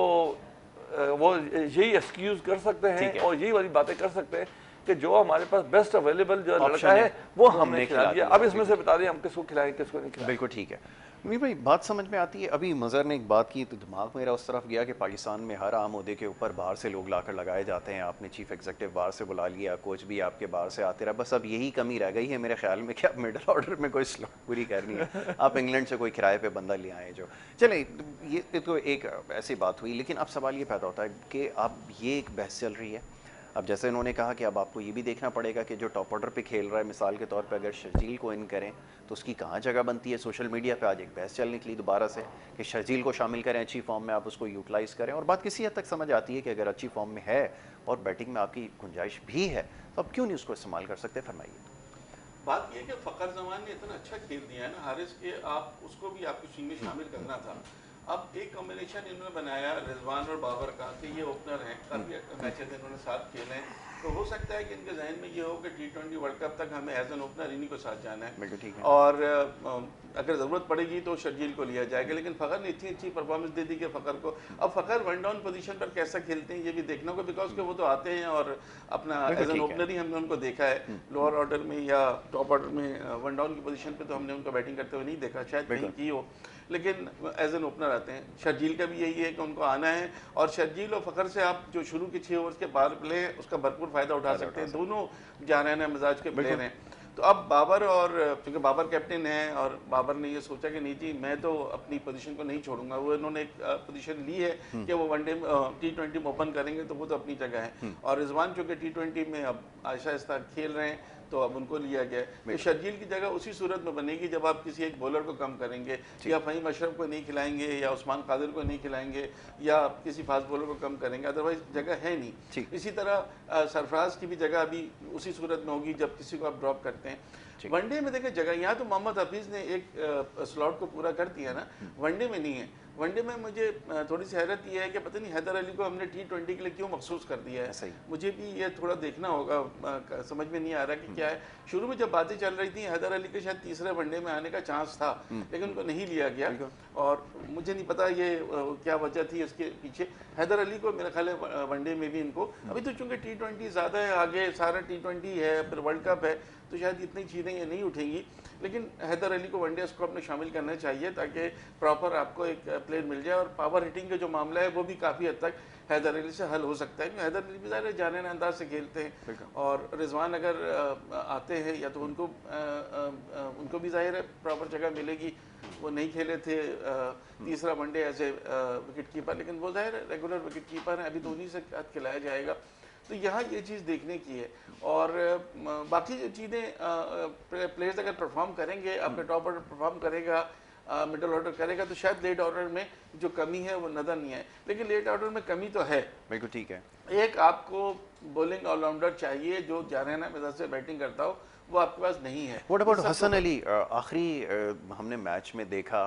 वो यही एक्सक्यूज कर सकते हैं और यही वाली बातें कर सकते हैं कि जो हमारे पास बेस्ट अवेलेबल जो लड़का है वो हमने खिला दिया। अब इसमें से बता दें हम किसको खिलाएं किसको नहीं खिलाएं। बिल्कुल ठीक है। मीर भाई, बात समझ में आती है। अभी मज़हर ने एक बात की तो दिमाग मेरा उस तरफ गया कि पाकिस्तान में हर आम ओहदे के ऊपर बाहर से लोग लाकर लगाए जाते हैं। आपने चीफ एग्जीक्यूटिव बाहर से बुला लिया, कोच भी आपके बाहर से आते रहा, बस अब यही कमी रह गई है मेरे ख्याल में कि आप मिडल ऑर्डर में कोई स्लॉट पूरी करनी है, आप इंग्लैंड से कोई किराए पर बंदा ले आए जो चले। ये तो एक ऐसी बात हुई, लेकिन अब सवाल ये पैदा होता है कि अब ये एक बहस चल रही है। अब जैसे उन्होंने कहा कि अब आपको ये भी देखना पड़ेगा कि जो टॉप ऑर्डर पे खेल रहा है, मिसाल के तौर पे अगर शर्जील को इन करें तो उसकी कहाँ जगह बनती है। सोशल मीडिया पे आज एक बहस चल निकली दोबारा से कि शर्जील को शामिल करें, अच्छी फॉर्म में आप उसको यूटिलाइज़ करें, और बात किसी हद तक समझ आती है कि अगर अच्छी फॉर्म में है और बैटिंग में आपकी गुंजाइश भी है तो अब क्यों नहीं उसको इस्तेमाल कर सकते। फरमाइए। बात यह कि फ़खर जमान ने इतना अच्छा खेल दिया है ना हारिस के, आप उसको भी आपकी टीम में शामिल करना था। अब एक कॉम्बिनेशन इन्होंने बनाया रिजवान और बाबर का कि ये ओपनर हैं, काफ़ी मैचेस इन्होंने साथ खेले हैं, तो हो सकता है कि इनके जहन में ये हो कि T20 वर्ल्ड कप तक हमें एज एन ओपनर इन्हीं को साथ जाना है, और अगर ज़रूरत पड़ेगी तो शर्जील को लिया जाएगा। लेकिन फ़खर ने इतनी अच्छी परफॉर्मेंस दे दी कि फ़खर को अब फ़खर वन डाउन पोजीशन पर कैसा खेलते हैं ये भी देखना होगा, बिकॉज के वो तो आते हैं और अपना एज एन ओपनर ही हमने उनको देखा है। लोअर ऑर्डर में या टॉप ऑर्डर में वन डाउन की पोजीशन पे तो हमने उनको बैटिंग करते हुए नहीं देखा, शायद कहीं की हो, लेकिन एज एन ओपनर आते हैं। शर्जील का भी यही है कि उनको आना है, और शर्जील और फ़खर से आप जो शुरू के 6 ओवर्स के पावर प्ले हैं उसका भरपूर फ़ायदा उठा सकते हैं। दोनों जानाना मिजाज के प्लेयर हैं। तो अब बाबर, और क्योंकि बाबर कैप्टन है और बाबर ने ये सोचा कि नहीं जी मैं तो अपनी पोजीशन को नहीं छोड़ूंगा, वो इन्होंने एक पोजीशन ली है कि वो वनडे T20 में ओपन करेंगे तो वो तो अपनी जगह है, और रिजवान चूँकि T20 में अब आहिस्ता आहिस्ता खेल रहे हैं तो अब उनको लिया गया है। तो शर्जील की जगह उसी सूरत में बनेगी जब आप किसी एक बॉलर को कम करेंगे, या फ़हीम अशरफ को नहीं खिलाएंगे, या उस्मान कादिर को नहीं खिलाएंगे, या किसी फास्ट बॉलर को कम करेंगे, अदरवाइज जगह है नहीं। इसी तरह सरफराज की भी जगह अभी उसी सूरत में होगी जब किसी को आप ड्रॉप करते हैं। वनडे में देखें जगह, यहाँ तो मोहम्मद हफीज़ ने एक स्लॉट को पूरा कर दिया ना, वनडे में नहीं है। वनडे में मुझे थोड़ी सी हैरत ये है कि पता नहीं हैदर अली को हमने T20 के लिए क्यों मखसूस कर दिया है, मुझे भी ये थोड़ा देखना होगा, समझ में नहीं आ रहा कि क्या है। शुरू में जब बातें चल रही थी हैदर अली के शायद तीसरे वनडे में आने का चांस था, लेकिन उनको नहीं लिया गया, और मुझे नहीं पता ये क्या वजह थी इसके पीछे। हैदर अली को मेरा ख्याल है वनडे में भी इनको अभी तो चूँकि T20 ज़्यादा है, आगे सारा T20 है, फिर वर्ल्ड कप है, तो शायद इतनी चीज़ें ये नहीं उठेंगी, लेकिन हैदर अली को वनडे स्क्वाड में शामिल करना चाहिए ताकि प्रॉपर आपको एक प्लेयर मिल जाए। और पावर हिटिंग का जो मामला है वो भी काफ़ी हद तक हैदर अली से हल हो सकता है, क्योंकि हैदर अली भी ज़ाहिर जाने अंदाज से खेलते हैं, और रिजवान अगर आते हैं या तो उनको भी ज़ाहिर है प्रॉपर जगह मिलेगी। वो नहीं खेले थे तीसरा one day as a wicketkeeper, लेकिन वो ज़ाहिर रेगुलर विकेट कीपर हैं, अभी धोनी से खिलाया जाएगा। तो यहाँ ये चीज़ देखने की है। और बाकी जो चीज़ें प्लेयर्स अगर परफॉर्म करेंगे, आपका टॉप ऑर्डर परफॉर्म करेगा, मिडल ऑर्डर करेगा, तो शायद लेट ऑर्डर में जो कमी है वो नज़र नहीं आए। लेकिन लेट ऑर्डर में कमी तो है, बिल्कुल ठीक है। एक आपको बॉलिंग ऑलराउंडर चाहिए जो जारहाना मिजाज से बैटिंग करता हो, वो आपके पास नहीं है। What about Hasan Ali? आखिरी हमने मैच में देखा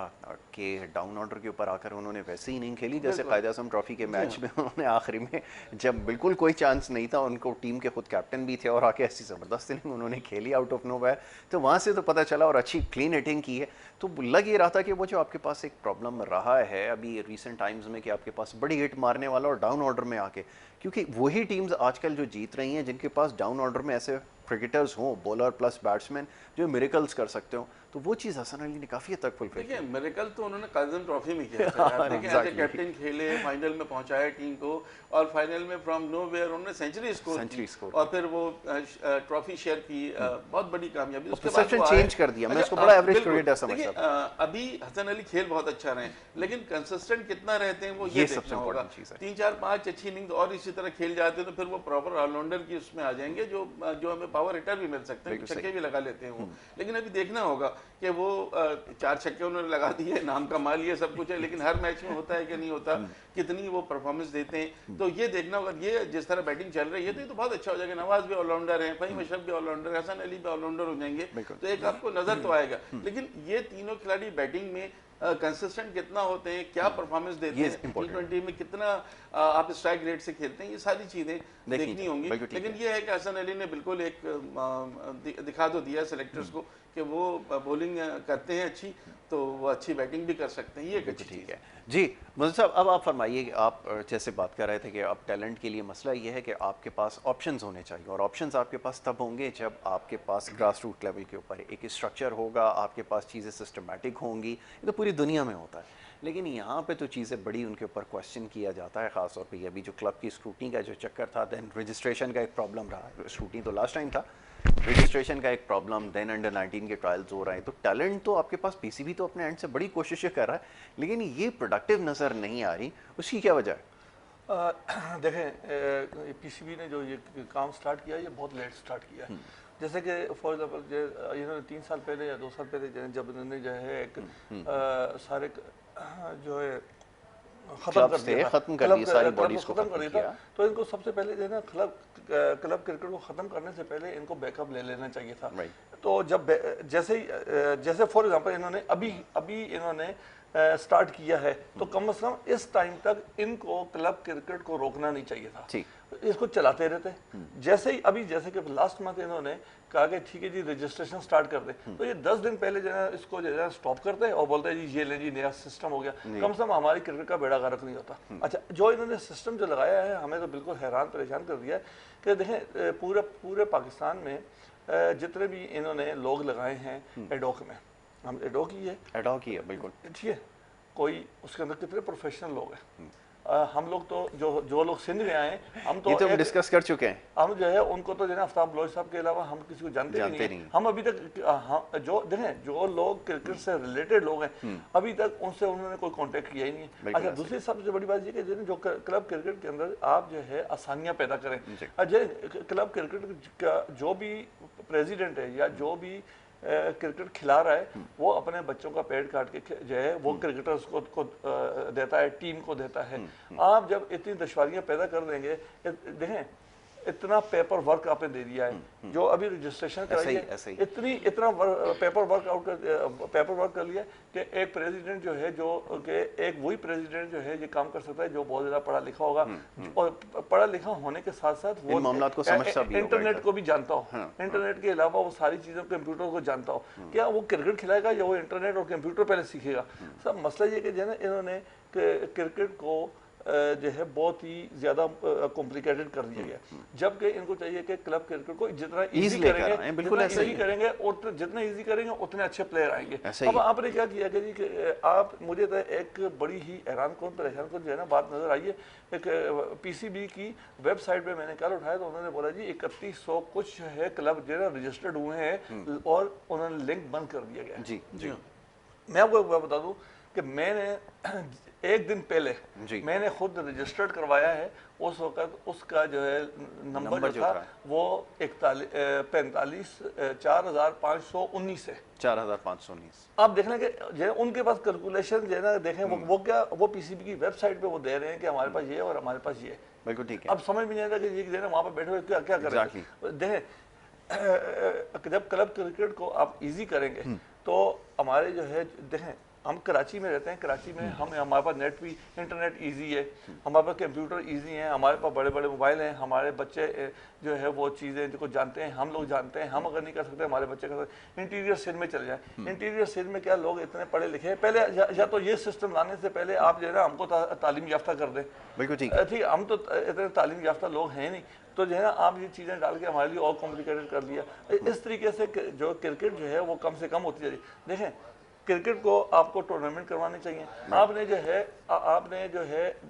कि डाउन ऑर्डर के ऊपर आकर उन्होंने वैसे ही नहीं खेली जैसे कायद आज़म ट्रॉफी के मैच में उन्होंने आखिरी में, जब बिल्कुल कोई चांस नहीं था, उनको टीम के खुद कैप्टन भी थे और आके ऐसी ज़बरदस्त इनिंग उन्होंने खेली आउट ऑफ नोवेयर। तो वहाँ से तो पता चला, और अच्छी क्लीन हिटिंग की है। तो लग ये रहा था कि वो जो आपके पास एक प्रॉब्लम रहा है अभी रिसेंट टाइम्स में कि आपके पास बड़ी हिट मारने वाला और डाउन ऑर्डर में आके, क्योंकि वही टीम्स आजकल जो जीत रही हैं जिनके पास डाउन ऑर्डर में ऐसे क्रिकेटर्स हों, बॉलर प्लस बैट्समैन जो मिरेकल्स कर सकते हो, तो वो चीज़ हसन अली ने काफ़ी हद तक फुलफिल की। देखिए मिरेकल तो उन्होंने काज़म ट्रॉफी में किया था यार। देखिए एज ए कैप्टन खेले, फाइनल में पहुंचाया टीम को, और फाइनल में फ्रॉम नोवेयर उन्होंने सेंचुरी स्कोर और फिर वो ट्रॉफी शेयर की, बहुत बड़ी कामयाबी। उसके बाद वो चेंज कर दिया। मैं उसको बड़ा एवरेज क्रिकेटर समझता था। अभी हसन अली खेल बहुत अच्छा रहे, लेकिन कंसिस्टेंट कितना रहते हैं वो ये देखना होगा। 3-4-5 अच्छी इनिंस और इसी तरह खेल जाते हैं तो फिर वो प्रॉपर ऑलराउंडर की उसमें आ जाएंगे, जो हमें पावर हिटर भी मिल सकते हैं, छक्के भी लगा लेते हैं वो। लेकिन अभी देखना होगा कि वो 4 छक्के उन्होंने लगा दिए, नाम कमा लिए, सब कुछ है, लेकिन हर मैच में होता है कि नहीं होता, कितनी वो परफॉर्मेंस देते हैं, तो ये देखना होगा। ये जिस तरह बैटिंग चल रही है तो ये तो बहुत अच्छा हो जाएगा। नवाज भी ऑलराउंडर है, फहीम अशरफ भी ऑलराउंडर, हसन अली भी ऑलराउंडर हो जाएंगे, तो एक आपको नजर तो आएगा। लेकिन ये तीनों खिलाड़ी बैटिंग में कंसिस्टेंट कितना होते हैं, क्या परफॉर्मेंस देते हैं, T20 में कितना आप स्ट्राइक रेट से खेलते हैं, ये सारी चीजें देखनी होंगी। लेकिन ये है कि हसन अली ने बिल्कुल एक दिखा तो दिया सेलेक्टर्स को कि वो बॉलिंग करते हैं अच्छी, तो वो अच्छी बैटिंग भी कर सकते हैं। ये एक अच्छी चीज़ है। जी मुझे साहब, अब आप फरमाइए कि आप जैसे बात कर रहे थे कि अब टैलेंट के लिए मसला ये है कि आपके पास ऑप्शंस होने चाहिए, और ऑप्शंस आपके पास तब होंगे जब आपके पास ग्रास रूट लेवल के ऊपर एक स्ट्रक्चर होगा, आपके पास चीज़ें सिस्टमेटिक होंगी। ये तो पूरी दुनिया में होता है, लेकिन यहाँ पे तो चीज़ें बड़ी उनके ऊपर क्वेश्चन किया जाता है, ख़ासतौर पर अभी जो क्लब की स्क्रूटनी का जो चक्कर था, दैन रजिस्ट्रेशन का एक प्रॉब्लम रहा। स्क्रूटनी तो लास्ट टाइम था, रजिस्ट्रेशन का एक प्रॉब्लम, देन अंडर 19 के ट्रायल्स हो रहे हैं। तो टैलेंट तो आपके पास, पीसीबी तो अपने एंड से बड़ी कोशिशें कर रहा है, लेकिन ये प्रोडक्टिव नज़र नहीं आ रही। उसकी क्या वजह है? देखें, पीसीबी ने जो ये काम स्टार्ट किया, ये बहुत लेट स्टार्ट किया है। जैसे कि फॉर एग्जाम्पल इन्होंने 3 साल पहले या 2 साल पहले जब इन्होंने जो है एक सारे जो है खत्म कर दिया सारी बॉडीज को खत्म कर दिया था, तो इनको सबसे पहले जो है ना क्लब क्रिकेट को ख़त्म करने से पहले इनको बैकअप ले लेना चाहिए था। तो जब जैसे फॉर एग्जांपल इन्होंने अभी इन्होंने स्टार्ट किया है, तो कम से कम इस टाइम तक इनको क्लब क्रिकेट को रोकना नहीं चाहिए था, इसको चलाते रहते। जैसे कि लास्ट मंथ इन्होंने कहा कि ठीक है जी रजिस्ट्रेशन स्टार्ट कर दे, तो ये 10 दिन पहले जो है इसको जो है स्टॉप करते हैं और बोलते हैं जी ये ले जी नया सिस्टम हो गया। कम से कम हमारी क्रिकेट का बेड़ा गर्क नहीं होता। अच्छा, जो इन्होंने सिस्टम जो लगाया है हमें तो बिल्कुल हैरान परेशान कर दिया है कि देखें पूरे पाकिस्तान में जितने भी इन्होंने लोग लगाए हैं एडोक में, हम एडोक ही है बिल्कुल ठीक है, कोई उसके अंदर कितने प्रोफेशनल लोग हैं। हम लोग तो जो लोग सिंध में आए, हम तो हम डिस्कस कर चुके हैं, हम जो है उनको तो जो है आफ्ताब बलोच साहब के अलावा हम किसी को जानते नहीं। हम अभी तक जो लोग क्रिकेट से रिलेटेड लोग हैं अभी तक उनसे उन्होंने कोई कांटेक्ट किया ही नहीं है। अच्छा, दूसरी सबसे बड़ी बात ये कि जो क्लब क्रिकेट के अंदर आप जो है आसानियां पैदा करें। क्लब क्रिकेट का जो भी प्रेसिडेंट है या जो भी क्रिकेट खिला रहा है, वो अपने बच्चों का पेड़ काट के जो है वो क्रिकेटर्स को देता है, टीम को देता है। आप जब इतनी दुश्वारियां पैदा कर देंगे, देखें इतना पेपर वर्क आपने दे दिया है, जो अभी रजिस्ट्रेशन कराई है इतना पेपर वर्क कर लिया कि एक प्रेसिडेंट जो है एक वही प्रेसिडेंट जो है ये काम कर सकता है जो बहुत ज्यादा पढ़ा लिखा होगा, और पढ़ा लिखा होने के साथ साथ वो इंटरनेट को भी जानता हो, इंटरनेट के अलावा वो सारी चीजों कंप्यूटर को जानता हो। क्या वो क्रिकेट खिलाएगा या वो इंटरनेट और कंप्यूटर पहले सीखेगा? सब मसला ये कि जो है इन्होंने क्रिकेट को जो है बहुत ही ज़्यादा कॉम्प्लिकेटेड कर दिया गया, जबकि इनको चाहिए कि क्लब क्रिकेट को जितना ईजी करेंगे, बिल्कुल ऐसा ही करेंगे और जितना ईजी करेंगे उतने अच्छे प्लेयर आएंगे। ऐसा अब आपने क्या किया कि जी आप मुझे तो एक बड़ी ही हैरान कौन परेशान कौन जो है ना बात नजर आई है, एक पीसीबी की वेबसाइट पे मैंने कल उठाया तो उन्होंने बोला जी 3100 कुछ है क्लब जो है रजिस्टर्ड हुए हैं और उन्होंने लिंक बंद कर दिया गया। जी जी मैं आपको एक बात बता दूं कि मैंने एक दिन पहले मैंने खुद रजिस्टर्ड करवाया है, उस वक्त उसका जो है नंबर जो था वो 45,4,519 है। 4,519। आप देख लें कि जो है उनके पास कैलकुलेशन जो है ना देखें वो क्या वो पीसीबी की वेबसाइट पे वो दे रहे हैं कि हमारे पास ये और हमारे पास ये। बिल्कुल ठीक है। अब समझ में नहीं आता कि ये जो है ना वहाँ पर बैठे हुए क्या क्या कर रहे हैं। देखें जब क्लब क्रिकेट को आप इजी करेंगे तो हमारे जो है देखें हम कराची में रहते हैं, कराची में हमारे पास नेट भी इंटरनेट इजी है, हमारे पास कंप्यूटर इजी है, हमारे पास बड़े बड़े मोबाइल हैं, हमारे बच्चे जो है वो चीज़ें जो जानते हैं, हम लोग जानते हैं, हम अगर नहीं कर सकते हमारे बच्चे कर सकते। इंटीरियर सिंध में चले जाएं, इंटीरियर सिंध में क्या लोग इतने पढ़े लिखे हैं, पहले या तो ये सिस्टम लाने से पहले आप जो है ना हमको तालीम याफ्ता कर दें। बिल्कुल ठीक ठीक, हम तो इतने तालीम याफ्ता लोग हैं नहीं, तो जो है ना आप ये चीज़ें डाल के हमारे लिए और कॉम्प्लिकेटेड कर दिया। इस तरीके से जो क्रिकेट जो है वो कम से कम होती जा रही है। देखें क्रिकेट को आपको टूर्नामेंट करवाने चाहिए, आपने जो है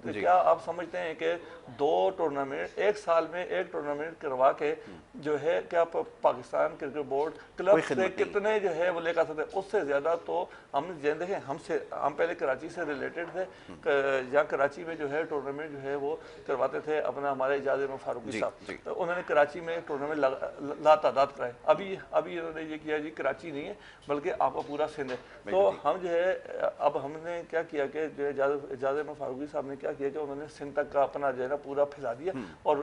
क्या आप समझते हैं कि 2 टूर्नामेंट एक साल में एक टूर्नामेंट करवा के जो है क्या पाकिस्तान क्रिकेट बोर्ड क्लब से कितने जो है वो लेकर सकते हैं? उससे ज़्यादा तो हम देखें हम पहले कराची से रिलेटेड थे, जहाँ कराची में जो है टूर्नामेंट जो है वो करवाते थे अपना हमारे इजाज़ अहमद फारूकी साहब, तो उन्होंने कराची में टूर्नामेंट ला तादाद कराए। अभी उन्होंने ये किया जी कराची नहीं है बल्कि आपका पूरा सिंध है। तो हम जो है अब हमने क्या किया कि जो है इजाज़ अहमद फारूकी साहब ने क्या किया कि उन्होंने सिंध तक का अपना जो है ना पूरा फैला दिया और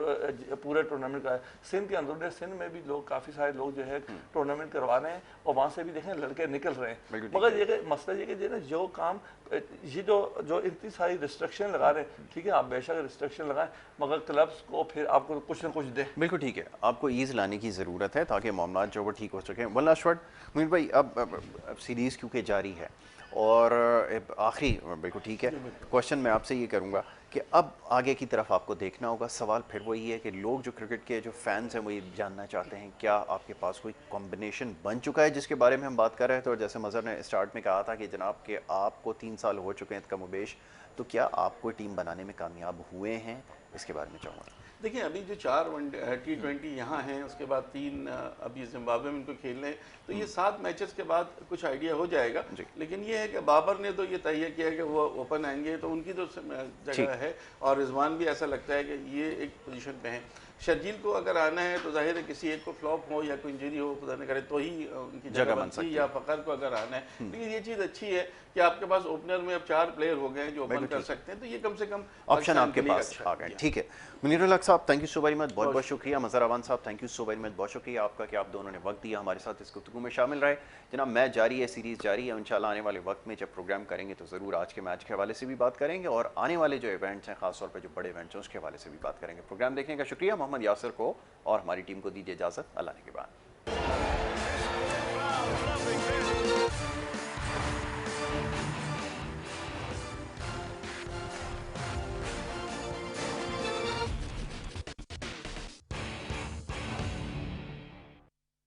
पूरे टूर्नामेंट का सिंध के अंदर सिंध में भी लोग काफ़ी सारे लोग जो है टूर्नामेंट करवा रहे हैं और वहाँ से भी देखें लड़के निकल रहे हैं। मगर ये मसला ये कि जो है ना जो काम ये जो इतनी सारी रिस्ट्रिक्शन लगा रहे हैं, ठीक है आप बेशक रिस्ट्रिक्शन लगाएं मगर क्लब्स को फिर आपको कुछ ना कुछ दे। बिल्कुल ठीक है, आपको ईज़ लाने की ज़रूरत है ताकि मामला जो वो ठीक हो सके। वन लास्ट वर्ड मुनीर भाई, अब सीरीज़ क्योंकि जारी है और आखिरी बिल्कुल ठीक है क्वेश्चन मैं आपसे ये करूँगा कि अब आगे की तरफ आपको देखना होगा। सवाल फिर वही है कि लोग जो क्रिकेट के जो फैंस हैं वो ये जानना चाहते हैं क्या आपके पास कोई कॉम्बिनेशन बन चुका है जिसके बारे में हम बात कर रहे थे। और जैसे मज़हर ने स्टार्ट में कहा था कि जनाब के आपको 3 साल हो चुके हैं कमोबेश, तो क्या आप कोई टीम बनाने में कामयाब हुए हैं, इसके बारे में चाहूँगा। देखिए अभी जो 4 T20 यहाँ हैं, उसके बाद 3 अभी जिम्बाब्वे में इनको खेलने हैं, तो ये 7 मैचेस के बाद कुछ आइडिया हो जाएगा। लेकिन ये है कि बाबर ने तो ये तय किया है कि वो ओपन आएंगे, तो उनकी तो जगह है और रिजवान भी ऐसा लगता है कि ये एक पोजीशन पे हैं। शर्जील को अगर आना है तो जाहिर है किसी एक को फ्लॉप हो या कोई इंजरी हो खुदा न करे तो ही उनकी जगह बनती है, या फ़खर को अगर आना है। लेकिन ये चीज़ अच्छी है कि आपके पास ओपनर में अब 4 प्लेयर हो गए हैं जो ओपन कर सकते हैं, तो ये कम से कम ऑप्शन आपके पास आ गए। ठीक है मुनीरुल हक साहब, thank you so very much, बहुत बहुत शुक्रिया। मज़हर अवान साहब, thank you so very much, बहुत शुक्रिया आपका कि आप दोनों ने वक्त दिया हमारे साथ इस गुफ्तगू में शामिल रहे। जनाब मैच जारी है, सीरीज़ जारी है, इंशाल्लाह आने वाले वक्त में जब प्रोग्राम करेंगे तो ज़रूर आज के मैच के हवाले से भी बात करेंगे और आने वाले जो इवेंट्स हैं खासतौर पर जो बड़े इवेंट्स हैं उसके हवाले से भी बात करेंगे। प्रोग्राम देखने का शुक्रिया। मोहम्मद यासिर को और हमारी टीम को दीजिए इजाज़त, अल्लाह के बाद।